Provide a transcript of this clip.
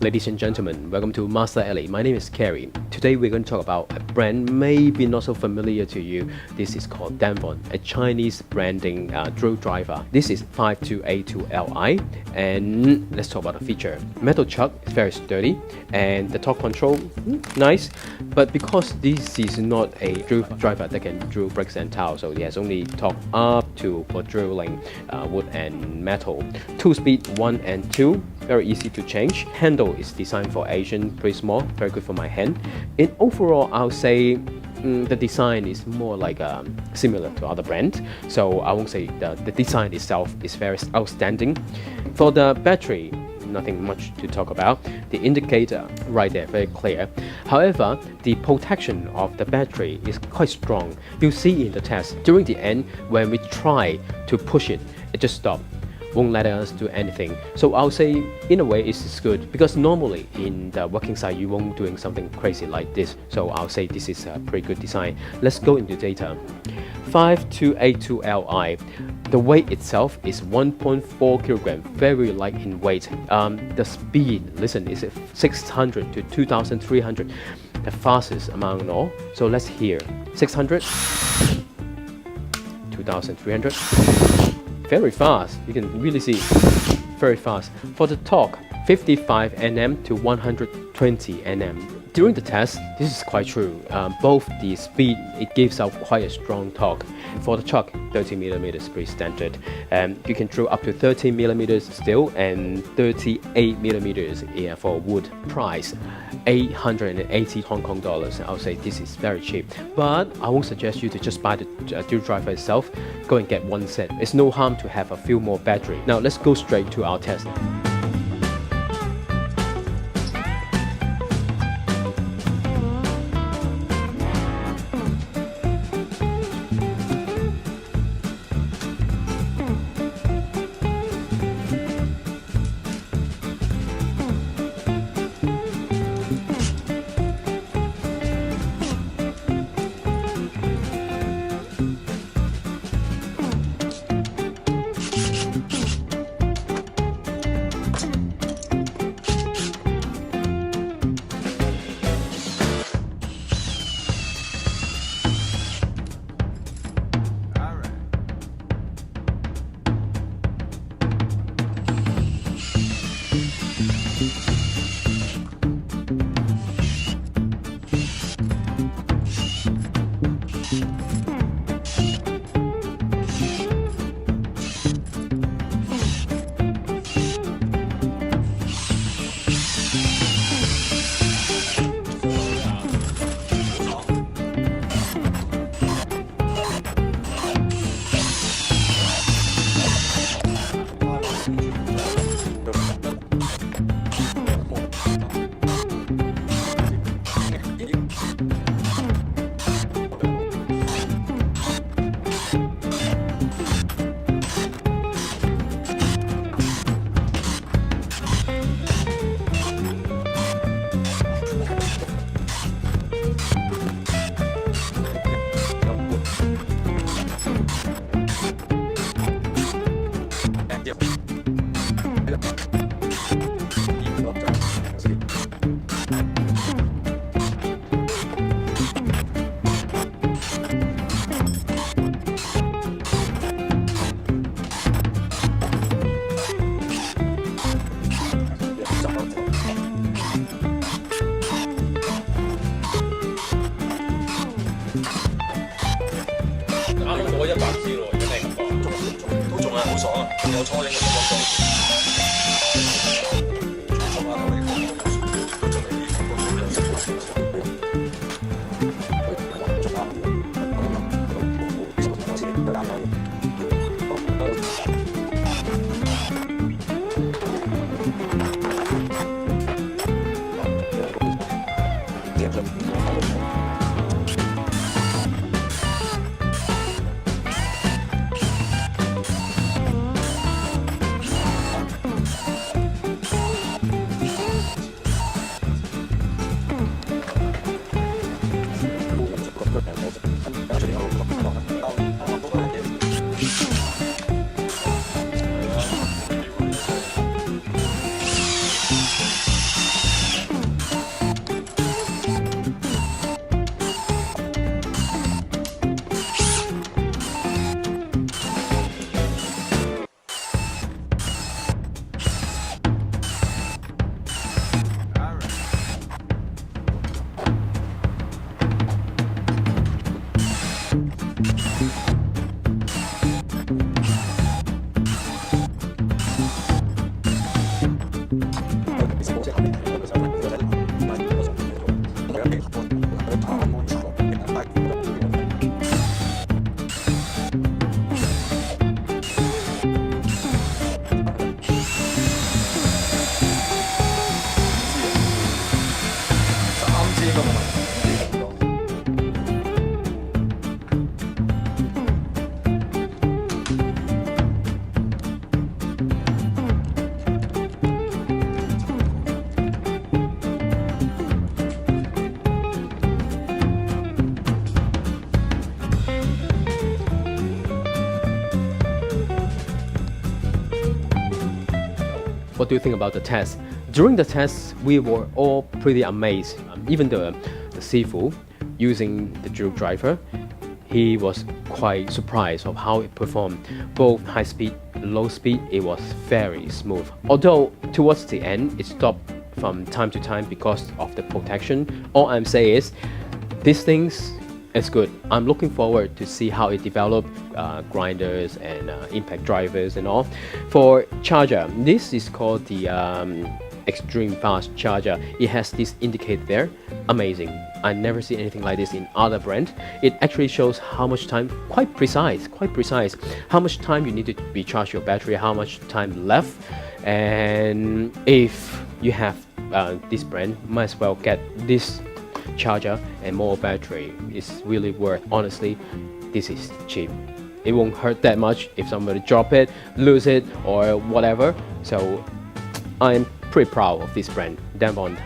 Ladies and gentlemen, welcome to Master Alley. My name is Kerry. Today we're going to talk about a brand maybe not so familiar to you. This is called DEVON, a Chinese branding drill driver. This is 5282Li, and let's talk about the feature. Metal chuck is very sturdy, and the torque control, nice. But because this is not a drill driver that can drill bricks and tiles, so it has only torque up to for drilling wood and metal. 2-speed 1 and 2. Very easy to change. Handle is designed for Asian, pretty small, very good for my hand. In overall, I'll say the design is more like similar to other brands, so I won't say the design itself is very outstanding. For the battery, nothing much to talk about. The indicator right there, very clear. However, the protection of the battery is quite strong. You see in the test, during the end, when we try to push it, it just stopped. Won't let us do anything. So I'll say in a way it's good, because normally in the working side you won't doing something crazy like this. So I'll say this is a pretty good design. Let's go into data. 5282Li. The weight itself is 1.4 kilogram, very light in weight. The speed, listen, is 600 to 2300, the fastest among all. So let's hear 600, 2300. Very fast, you can really see, very fast. For the torque, 55 Nm to 120 Nm. During the test, this is quite true. Both the speed, it gives out quite a strong torque. For the chuck, 30mm pretty standard. You can drill up to 13mm steel and 38mm for wood. Price, 880 Hong Kong dollars. I'll say this is very cheap. But I won't suggest you to just buy the drill driver itself. Go and get one set. It's no harm to have a few more battery. Now let's go straight to our test. What do you think about the test? During the test, we were all pretty amazed. Even the Sifu using the drill driver, he was quite surprised of how it performed. Both high speed, low speed, it was very smooth. Although towards the end, it stopped from time to time because of the protection. All I'm saying is, these things is good. I'm looking forward to see how it develops grinders and impact drivers and all. For charger, this is called the extreme fast charger. It has this indicator there. Amazing. I never see anything like this in other brands. It actually shows how much time, quite precise, how much time you need to recharge your battery, how much time left. And if you have this brand, might as well get this charger and more battery. It's really worth. Honestly, this is cheap. It won't hurt that much if somebody drop it, lose it, or whatever. So I'm pretty proud of this brand, DEVON.